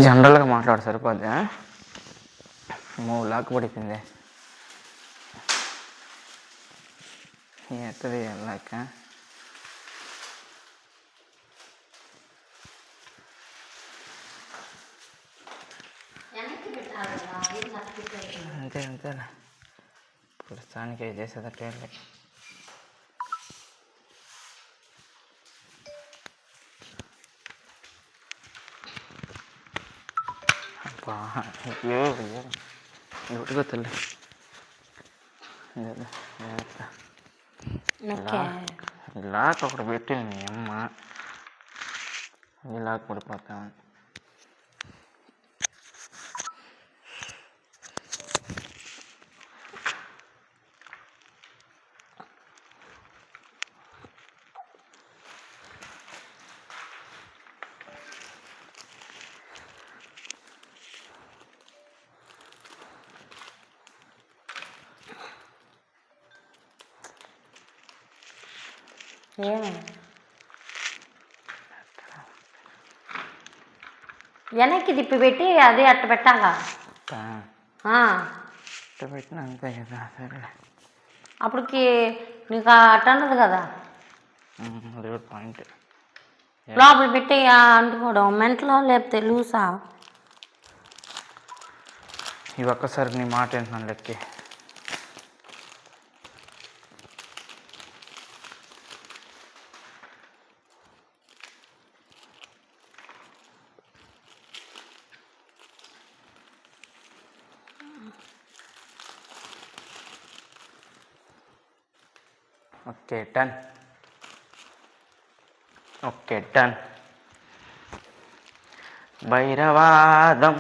జనరల్గా మాట్లాడు సరిపోద్ది. లాక్ పడిపోయింది ఎత్తది వెళ్ళాక. అంతే అంతేలే, ప్రస్తుతానికి చేసేదట్టే. అబ్బా అయ్యో నోటిగా తల్లి ఇలాక్ ఒకటి పెట్టింది మీ అమ్మ, ఇలాక్ పడిపోతాం. వెనక్కి తిప్పి పెట్టి అది అట్ట పెట్టాలా? పెట్టిన అంతే కదా. సరే అప్పటికి నీకు అట్ట అన్నది కదా, అది పాయింట్. లోపల పెట్టి అంటుకోవడం మెంటలో లేకపోతే లూసా? ఇవి ఒక్కసారి నీ మాట ఏంటున్నాను లెక్కి. Okay done. Okay done. భైరవాదం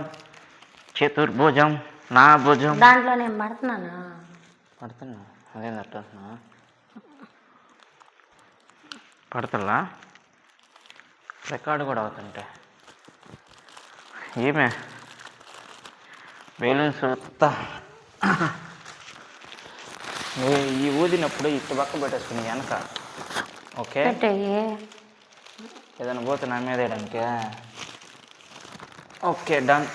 చతుర్భుజం నా భుజం. దాంట్లో నేను పడుతున్నానా? పడుతున్నా, అదేం తట్టున్నా పడుతున్నా. రికార్డు కూడా అవుతుంటే ఏమే బెలూన్స్ ఈ ఊదినప్పుడు ఇటు పక్క పెట్టేసుకుని వెనక. ఓకే ఏదైనా పోతే నా మీద వేయడానికి. Okay done.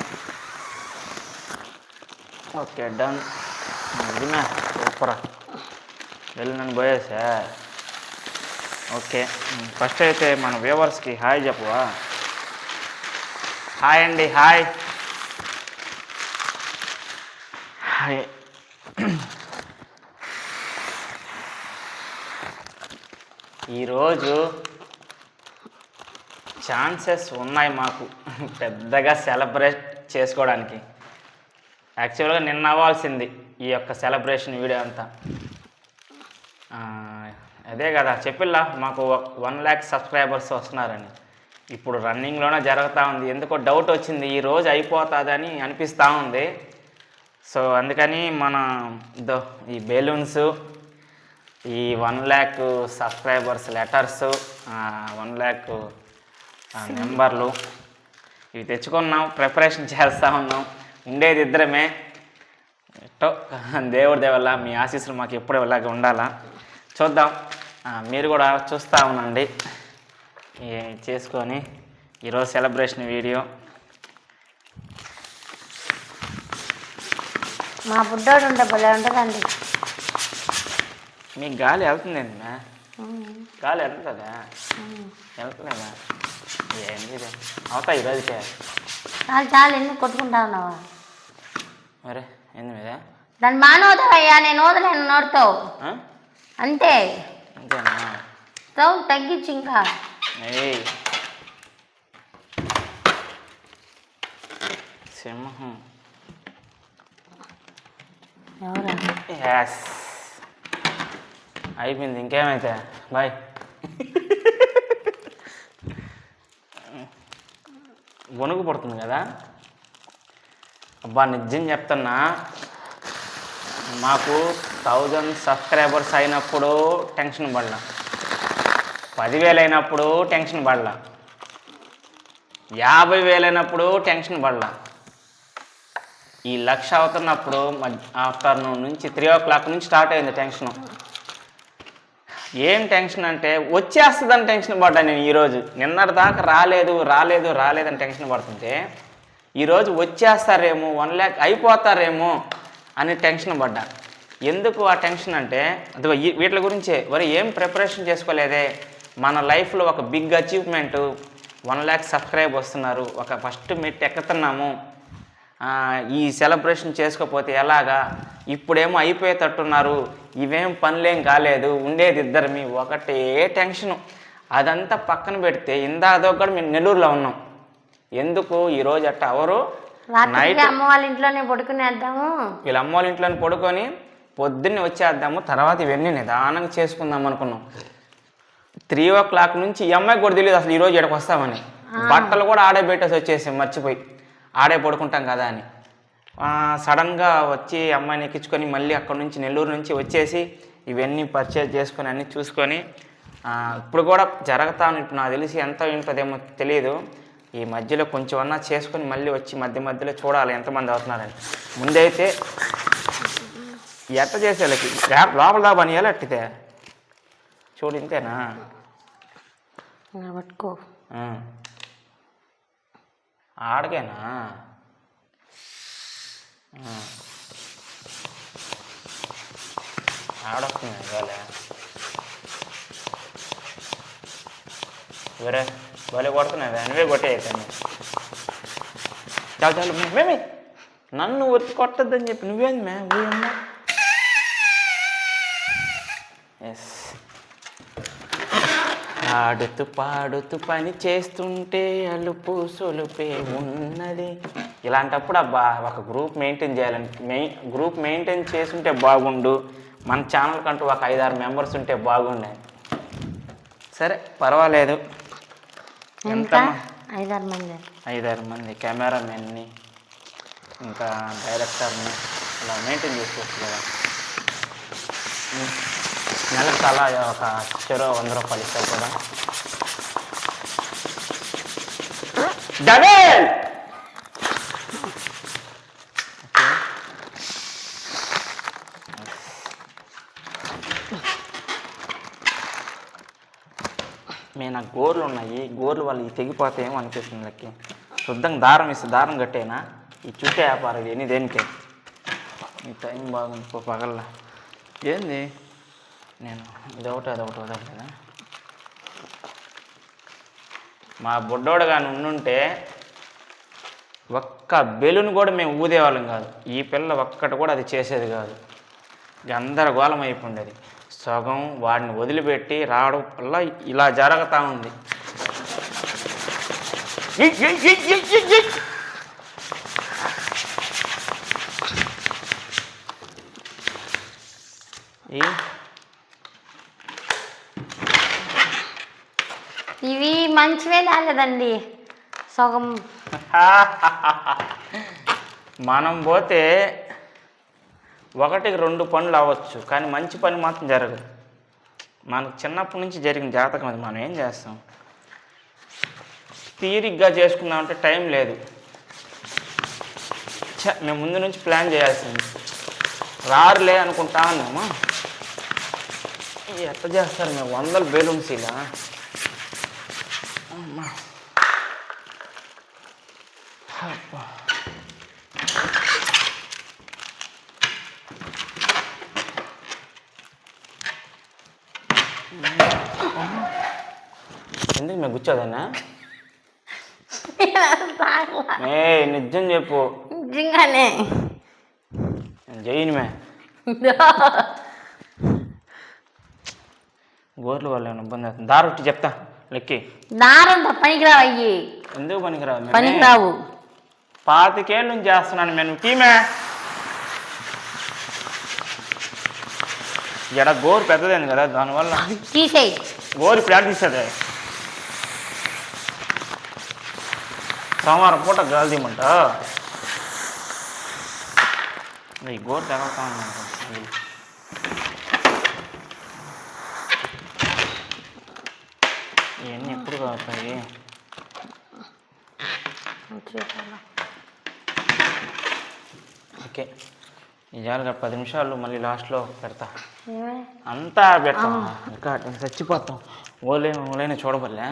Okay done. నిజమే సూపరా. వెళ్ళి నన్ను పోయేసా. ఓకే ఫస్ట్ అయితే మన వ్యూవర్స్కి హాయ్ చెప్పవా? హాయ్ అండి. Hi hi. ఈరోజు ఛాన్సెస్ ఉన్నాయి మాకు పెద్దగా సెలబ్రేట్ చేసుకోవడానికి. యాక్చువల్గా నిన్న అవ్వాల్సింది ఈ యొక్క సెలబ్రేషన్ వీడియో అంతా. అదే కదా చెప్పిల్లా మాకు 1 lakh సబ్స్క్రైబర్స్ వస్తున్నారని. ఇప్పుడు రన్నింగ్లోనే జరుగుతూ ఉంది. ఎందుకో డౌట్ వచ్చింది, ఈరోజు అయిపోతుందని అనిపిస్తూ ఉంది. సో అందుకని మన ఈ బెలూన్స్, ఈ 1 lakh సబ్స్క్రైబర్స్ లెటర్స్, 1 lakh నెంబర్లు ఇవి తెచ్చుకున్నాం. ప్రిపరేషన్ చేస్తూ ఉన్నాం. ఉండేది ఇద్దరమే. ఎట్టో దేవుడి దేవల్ల మీ ఆశీస్సులు మాకు ఎప్పుడు ఇలాగే ఉండాలా. చూద్దాం. మీరు కూడా చూస్తూ ఉండండి చేసుకొని ఈరోజు సెలబ్రేషన్ వీడియో. మా బుడ్డోడు ఉంటే భలే ఉంటుందండి. మీకు గాలి వెళ్తుందండి మ్యా? గాలి వెళ్తుందా? వెళ్తలేదా? ఏంటి అవుతా ఈరోజుకే? చాలు చాలు, ఎందుకు కొట్టుకుంటా ఉన్నావా? మరే ఏంది మీద దాన్ని మానవుతావయ్యా, నేను వదలేను నోడుతావు అంతే. అంతేనా? స్టవ్ తగ్గించి ఇంకా సింహం. ఎవరా? అయిపోయింది. ఇంకేమైతే బాయ్. వణుకు పడుతుంది కదా. అబ్బా నిజం చెప్తున్నా, మాకు 1000 సబ్స్క్రైబర్స్ అయినప్పుడు టెన్షన్ పడలా, 10,000 అయినప్పుడు టెన్షన్ పడలా, 50,000 అయినప్పుడు టెన్షన్ పడలా. ఈ 1,00,000 అవుతున్నప్పుడు ఆఫ్టర్నూన్ నుంచి 3 o'clock నుంచి స్టార్ట్ అయింది టెన్షను. ఏం టెన్షన్ అంటే వచ్చేస్తుందని టెన్షన్ పడ్డా నేను ఈరోజు. నిన్నటి దాకా రాలేదు రాలేదు రాలేదని టెన్షన్ పడుతుంటే ఈరోజు వచ్చేస్తారేమో 1 lakh అయిపోతారేమో అని టెన్షన్ పడ్డా. ఎందుకు ఆ టెన్షన్ అంటే అది వీటి గురించే. మరి ఏం ప్రిపరేషన్ చేసుకోలేదే, మన లైఫ్లో ఒక బిగ్ అచీవ్మెంటు 1 lakh సబ్స్క్రైబ్ వస్తున్నారు, ఒక ఫస్ట్ మెట్టు ఎక్కుతున్నాము, ఈ సెలబ్రేషన్ చేసుకోకపోతే ఎలాగా, ఇప్పుడేమో అయిపోయేటట్టున్నారు, ఇవేం పనులేం కాలేదు, ఉండేది ఇద్దరిమి, ఒకటే టెన్షను. అదంతా పక్కన పెడితే ఇందాక కూడా మేము నెల్లూరులో ఉన్నాం. ఎందుకు ఈరోజు అట్ట అవరు నైట్ అమ్మ వాళ్ళ ఇంట్లోనే పడుకునేద్దాము, వీళ్ళ అమ్మ వాళ్ళ ఇంట్లోనే పడుకొని పొద్దున్నే వచ్చేద్దాము, తర్వాత ఇవన్నీ నిదానంగా చేసుకుందాం అనుకున్నాం. 3 o'clock నుంచి ఈ అమ్మాయికి కూడా తెలియదు అసలు ఈరోజు ఇక్కడికి వస్తామని. బట్టలు కూడా ఆడే పెట్టేసి వచ్చేసాం, మర్చిపోయి ఆడే పడుకుంటాం కదా అని. సడన్గా వచ్చి అమ్మాయిని ఎక్కించుకొని మళ్ళీ అక్కడ నుంచి నెల్లూరు నుంచి వచ్చేసి ఇవన్నీ పర్చేజ్ చేసుకొని అన్నీ చూసుకొని ఇప్పుడు కూడా జరుగుతాను. ఇప్పుడు నాకు తెలిసి ఎంత ఉంటుందేమో తెలియదు. ఈ మధ్యలో కొంచెం అన్నా చేసుకొని మళ్ళీ వచ్చి మధ్యలో చూడాలి ఎంతమంది అవుతున్నారని. ముందైతే ఎట్ట చేసేళ్ళకి లోపల దాబా అని అట్టితే చూడు, ఇంతేనా పట్టుకో ఆడకేనా ఆడొస్తుంది వేలే వేరే భలే కొడుతున్నావే, నువ్వే కొట్టేయతాను. చాలు మేమే నన్ను వచ్చి కొట్టద్దని చెప్పి నువ్వేంది మే ఊయమ్మా. ఎస్, ఆడుతూ పాడుతూ పని చేస్తుంటే అలుపు సొలుపే ఉన్నది. ఇలాంటప్పుడు అబ్బా ఒక గ్రూప్ మెయింటైన్ చేయాలని, గ్రూప్ మెయింటైన్ చేసుంటే బాగుండు. మన ఛానల్ కంటూ ఒక 5-6 మెంబర్స్ ఉంటే బాగుండే. సరే పర్వాలేదు. ఎంత 5-6 మంది కెమెరామెన్ని ఇంకా డైరెక్టర్ని ఇలా మెయింటైన్ చేసుకోవచ్చు కదా. నెలకు అలా ఒక చెరో 100 రూపాయలు ఇస్తారు కూడా. డబల్ నాకు గోర్లు ఉన్నాయి, గోర్లు వాళ్ళు తెగిపోతాయేమో అనిపిస్తుంది. లెక్కి శుద్ధంగా దారం ఇస్తే దారం కట్టేనా ఈ చుట్టే వ్యాపారం ఎన్ని దేనికే. ఈ టైం బాగుంది పగల్లా ఏంది నేను అదొకటి వదలదు కదా. మా బుడ్డోడు కానీ ఉండుంటే ఒక్క బెలూన్ కూడా మేము ఊదేవాళ్ళం కాదు. ఈ పిల్ల ఒక్కటి కూడా అది చేసేది కాదు. గందరగోళం అయిపోయింది. సగం వాడిని వదిలిపెట్టి రావడం వల్ల ఇలా జరుగుతూ ఉంది. ఇవి మంచివే రాలేదండి సగం. మనం పోతే 1కి 2 పనులు అవ్వచ్చు, కానీ మంచి పని మాత్రం జరగదు. మనకు చిన్నప్పటి నుంచి జరిగిన జాతకం అది. మనం ఏం చేస్తాం, తీరిగ్గా చేసుకుందామంటే టైం లేదు. మేము ముందు నుంచి ప్లాన్ చేయాల్సింది. రారులే అనుకుంటా ఉన్నాము. ఎట్లా చేస్తారు మేము 100 బెలూన్స్ ఇలా. ఎందుకు మేము కూర్చోదన్నా? నిజం చెప్పు. నిజంగానే జైన్ మే గోర్లు వాళ్ళు ఏమైనా ఇబ్బంది అవుతుంది. దారొట్టి చెప్తా లెక్కి. దారంతో పనికిరావు అయ్యి. ఎందుకు పనికిరావు? పనికిరావు. 25 ఏళ్ళ నుంచి చేస్తున్నాను నేను. టీమే ఎడ గోరు పెద్దదైంది కదా, దానివల్ల తీసేయి. గోరు ఇప్పుడు యాడ్ తీస్తుంది. సోమవారం పూట గాలి తీయమంట. ఈ గోరు తగలుతా ఉంది. ఇవన్నీ ఎప్పుడు కావుతాయి? ఓకే, నిజాలుగా 10 నిమిషాలు మళ్ళీ లాస్ట్లో పెడతా. అంతా పెడతాం ఇంకా చచ్చిపోతాం. ఓలేనా చూడబల్లే.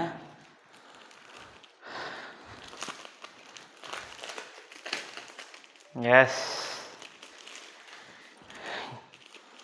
ఎస్